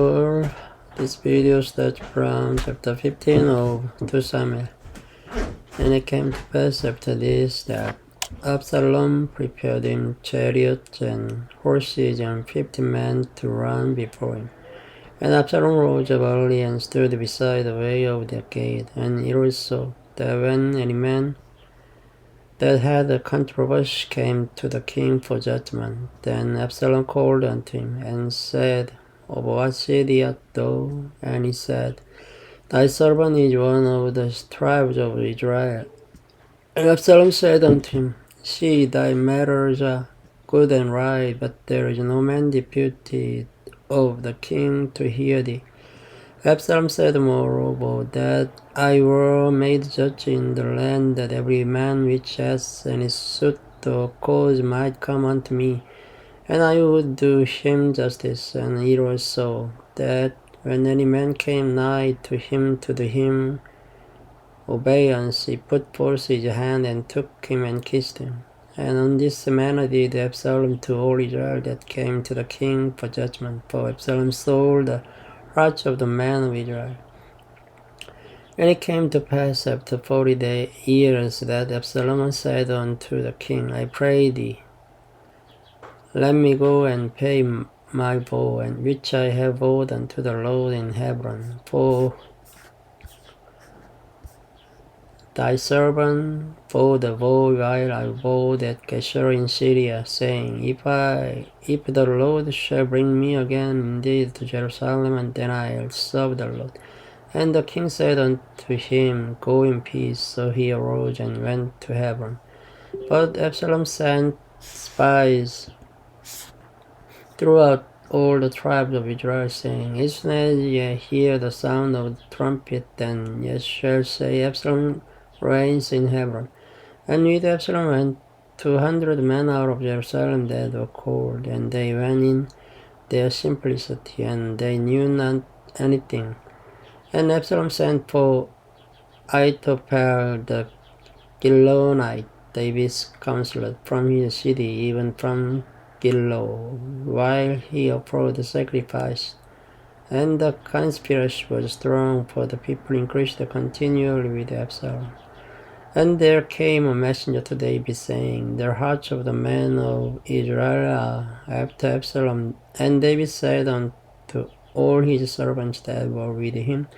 This video starts from chapter 15 of 2 Samuel. And it came to pass after this that Absalom prepared him chariots and horses and 50 men to run before him. And Absalom rose up early and stood beside the way of the gate. And it was so that when any man that had a controversy came to the king for judgment, then Absalom called unto him and said, Of what city art thou? And he said, Thy servant is one of the tribes of Israel. And Absalom said unto him, See, thy matters are good and right, but there is no man deputed of the king to hear thee. Absalom said moreover, that I were made judge in the land, that every man which has any suit or cause might come unto me, and I would do him justice. And it was so, that when any man came nigh to him to do him obeisance, he put forth his hand and took him and kissed him. And on this manner did Absalom to all Israel that came to the king for judgment, for Absalom stole the hearts of the men of Israel. And it came to pass after 40 years that Absalom said unto the king, I pray thee, let me go and pay my vow, and which I have vowed unto the Lord in Hebron. For thy servant vowed a vow while I vowed at Geshur in Syria, saying, If the Lord shall bring me again indeed to Jerusalem, then I'll serve the Lord. And the king said unto him, Go in peace. So he arose and went to Hebron. But Absalom sent spies throughout all the tribes of Israel, saying, As soon as ye hear the sound of the trumpet, then ye shall say, Absalom reigns in Hebron. And with Absalom went 200 men out of Jerusalem that were called, and they went in their simplicity, and they knew not anything. And Absalom sent for Ahithophel the Gilonite, David's counselor, from his city, even from Gilo, while he offered the sacrifice. And the conspiracy was strong, for the people increased continually with Absalom. And there came a messenger to David, saying, The hearts of the men of Israel are after Absalom. And David said unto all his servants that were with him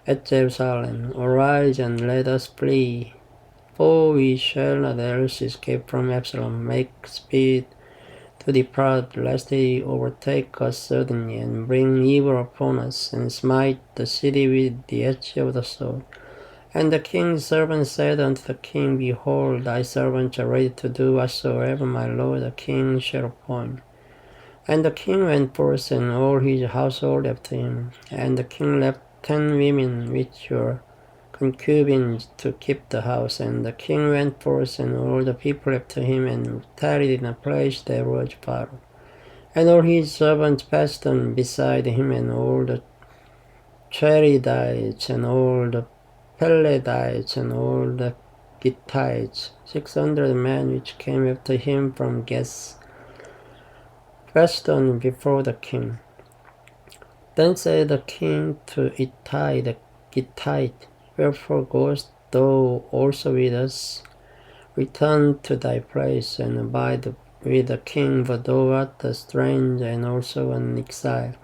at Jerusalem, Arise and let us flee, for we shall not else escape from Absalom. Make speed to depart, lest he overtake us suddenly, and bring evil upon us, and smite the city with the edge of the sword. And the king's servant said unto the king, Behold, thy servants are ready to do whatsoever my lord the king shall appoint. And the king went forth, and all his household after him. And the king left 10 women which were concubines to keep the house. And the king went forth, and all the people after him, and tarried in a place that was far. And all his servants passed on beside him, and all the Cherethites, and all the Pelethites, and all the Gittites, 600 men which came after him from Gath, passed on before the king. Then said the king to Ittai the Gittite, Wherefore goest thou also with us? Return to thy place, and abide with the king, for thou art a stranger and also an exile.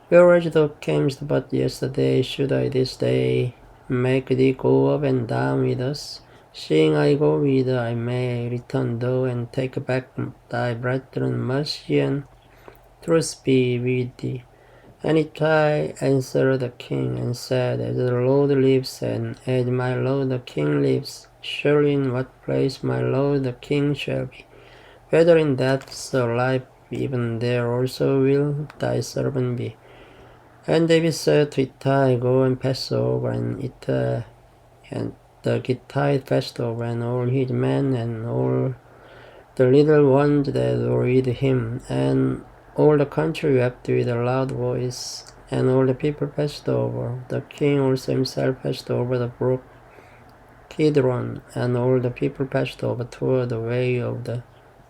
Whereas thou camest but yesterday, should I this day make thee go up and down with us? Seeing I go whither I may, return thou and take back thy brethren. Mercy and truth be with thee. And Ittai answered the king and said, As the Lord lives, and as my lord the king lives, surely in what place my lord the king shall be, whether in death or life, even there also will thy servant be. And David said to Ittai, Go and pass over. And Ittai and the Gittite passed over, and all his men, and all the little ones that were with him, and all the country wept with a loud voice, and all the people passed over. The king also himself passed over the brook Kidron, and all the people passed over toward the way of the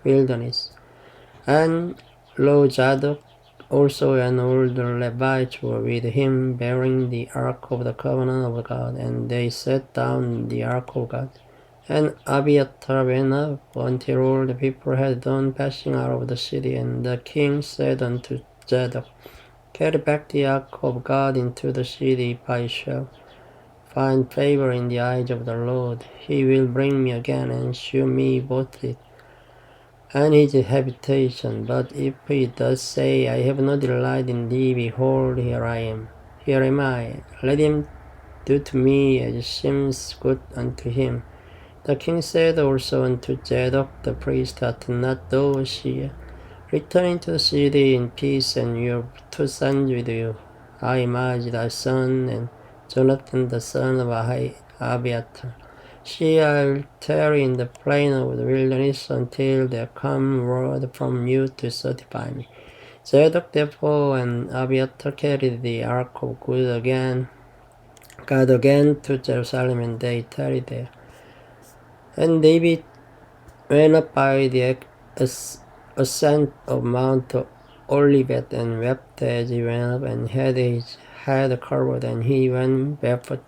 wilderness. And lo, Zadok also and all the Levites were with him, bearing the ark of the covenant of God, and they set down the ark of God. And Abiathar went up until all the people had done passing out of the city, and the king said unto Zadok, Carry back the ark of God into the city, if I shall find favor in the eyes of the Lord. He will bring me again and shew me both it and his habitation. But if he does say, I have no delight in thee, behold, here am I. Let him do to me as seems good unto him. The king said also unto Zadok the priest, Art not thou seer? Return into the city in peace, and your two sons with you, Ahimaaz thy son, and Jonathan the son of Abiathar. See, I'll tarry in the plain of the wilderness until there come word from you to certify me. Zadok therefore and Abiathar carried the ark of God again to Jerusalem, and they tarried there. And David went up by the ascent of Mount Olivet, and wept as he went up, and had his head covered, and he went barefoot.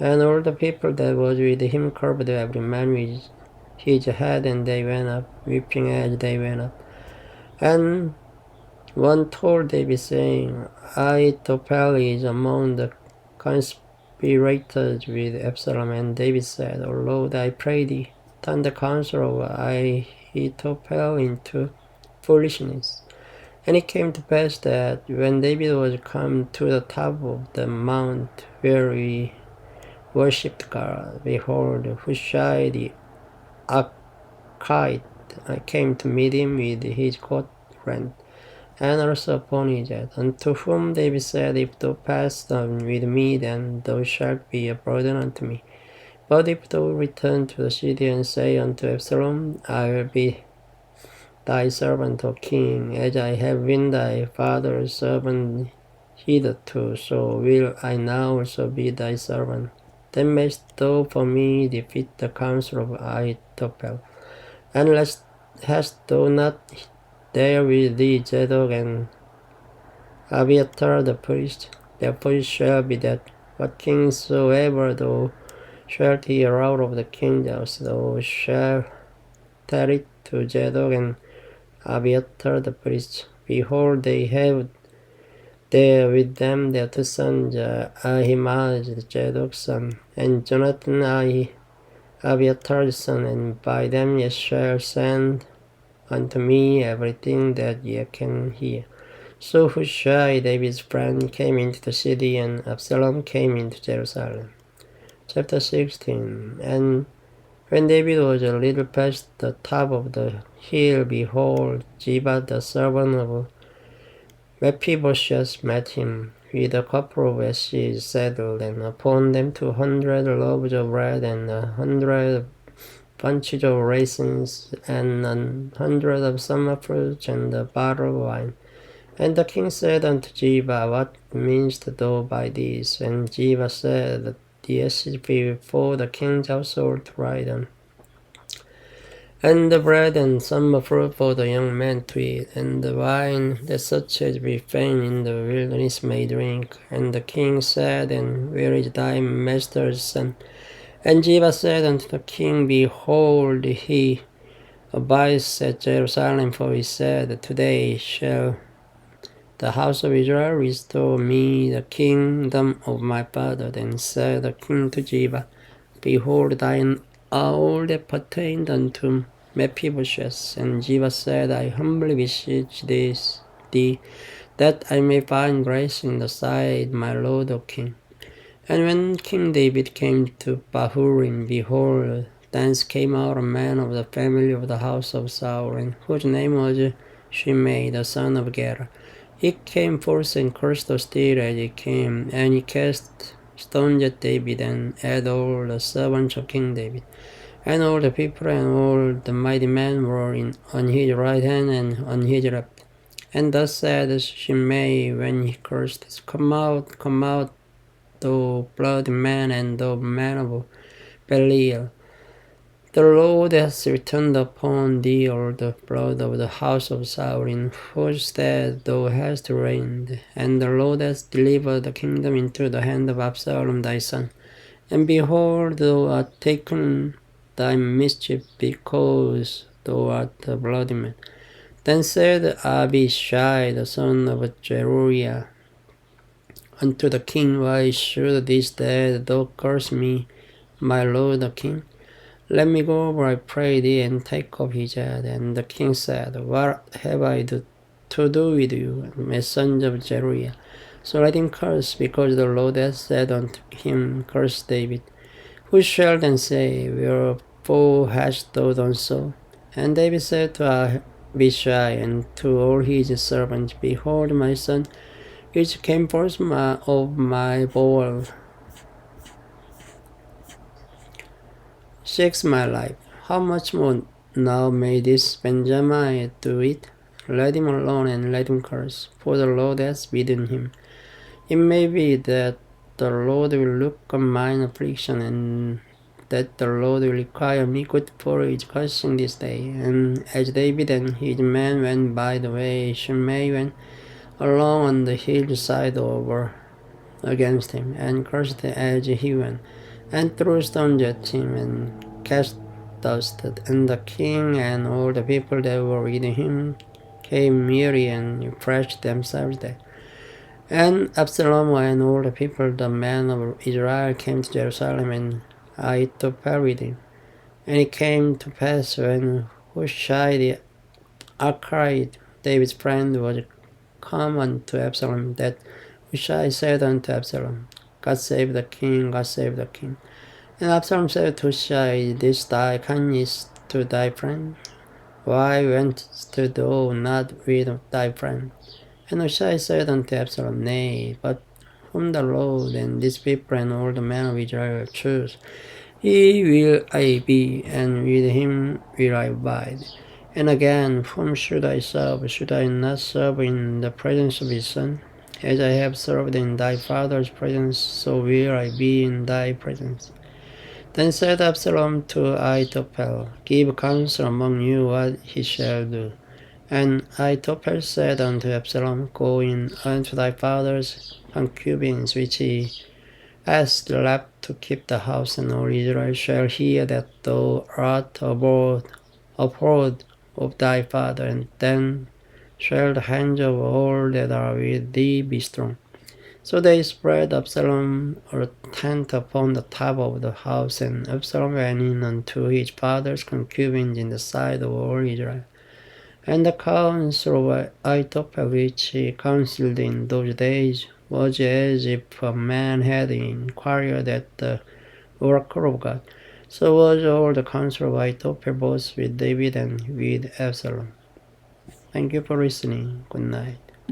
And all the people that was with him covered every man with his head, and they went up, weeping as they went up. And one told David, saying, Ahithophel is among the conspirators with Absalom. And David said, O Lord, I pray thee, turn the counsel of Ahithophel into foolishness. And it came to pass that when David was come to the top of the mount where we worshipped God, behold, Hushai the Archite came to meet him with his coat rent, and also upon his head. Unto whom David said, If thou pass on with me, then thou shalt be a burden unto me. But if thou return to the city and say unto Absalom, I will be thy servant, O king, as I have been thy father's servant hitherto, so will I now also be thy servant. Then mayst thou for me defeat the counsel of Ahithophel. And hast thou not there with thee Zadok and Abiathar the priest? Therefore it shall be that what king soever thou shalt hear out of the king's house, thou shalt tell it to Zadok and Abiathar the priest. Behold, they have there with them their two sons, Ahimaaz Zadok's son, and Jonathan Abiathar's son, and by them ye shall send unto me everything that ye can hear. So Hushai, David's friend, came into the city, and Absalom came into Jerusalem. Chapter 16. And when David was a little past the top of the hill, behold, Ziba the servant of Mephibosheth met him, with a couple of asses saddled, and upon them 200 loaves of bread, and 100 bunches of raisins, and 100 of summer fruits, and a bottle of wine. And the king said unto Ziba, What meanest thou by this? And Ziba said, The asses be for the king's household to ride on, and the bread and summer fruit for the young men to eat, and the wine that such as be fain in the wilderness may drink. And the king said, And where is thy master's son? And Ziba said unto the king, Behold, he abides at Jerusalem, for he said, Today shall the house of Israel restore me the kingdom of my father. Then said the king to Ziba, Behold, thine all that pertained unto Mephibosheth. And Ziba said, I humbly beseech thee, that I may find grace in the sight, my lord, O king. And when King David came to Bahurim, behold, thence came out a man of the family of the house of Saul, and whose name was Shimei, the son of Gera. He came forth and cursed the steed as he came, and he cast stones at David, and at all the servants of King David. And all the people and all the mighty men were on his right hand and on his left. And thus said Shimei when he cursed, Come out, thou bloody man, and thou man of Belial. The Lord has returned upon thee all the blood of the house of Saul, in whose stead thou hast reigned. And the Lord has delivered the kingdom into the hand of Absalom thy son. And behold, thou art taken thy mischief, because thou art a bloody man. Then said Abishai the son of Zeruiah unto the king, Why should this day thou curse me, my lord the king? Let me go over, I pray thee, and take off his head. And the king said, What have I to do with you, messenger of Zeruiah? So let him curse, because the Lord has said unto him, Curse David. Who shall then say, Wherefore hast thou done so? And David said to Abishai and to all his servants, Behold, my son, which came forth of my bowel, seeks my life. How much more now may this Benjamin do it? Let him alone and let him curse, for the Lord has bidden him. It may be that the Lord will look on mine affliction, and that the Lord will require me good for his cursing this day. And as David and his men went by the way, Shimei went along on the hillside over against him, and cursed as he went, and threw stones at him, and cast dust. And the king and all the people that were with him came weary and refreshed themselves there. And Absalom and all the people, the men of Israel, came to Jerusalem, and Ahithophel with him. And it came to pass, when Hushai the Archite, David's friend, was come unto Absalom, that Hushai said unto Absalom, God save the king, God save the king. And Absalom said to Hushai, This thy kindness to thy friend? Why wentest thou not with thy friend? And Hushai said unto Absalom, Nay, but whom the Lord and this people and all the men of Israel choose, he will I be, and with him will I abide. And again, whom should I serve? Should I not serve in the presence of his son? As I have served in thy father's presence, so will I be in thy presence. Then said Absalom to Ahithophel, Give counsel among you what he shall do. And Ahithophel said unto Absalom, Go in unto thy father's concubines, which he hast left to keep the house, and all Israel shall hear that thou art abhorred of thy father, and then shall the hands of all that are with thee be strong. So they spread Absalom a tent upon the top of the house, and Absalom went in unto his father's concubines in the sight of all Israel. And the counsel of Ahithophel, which he counseled in those days, was as if a man had inquired at the oracle of God. So was all the counsel of Ahithophel, both with David and with Absalom. Thank you for listening. Good night.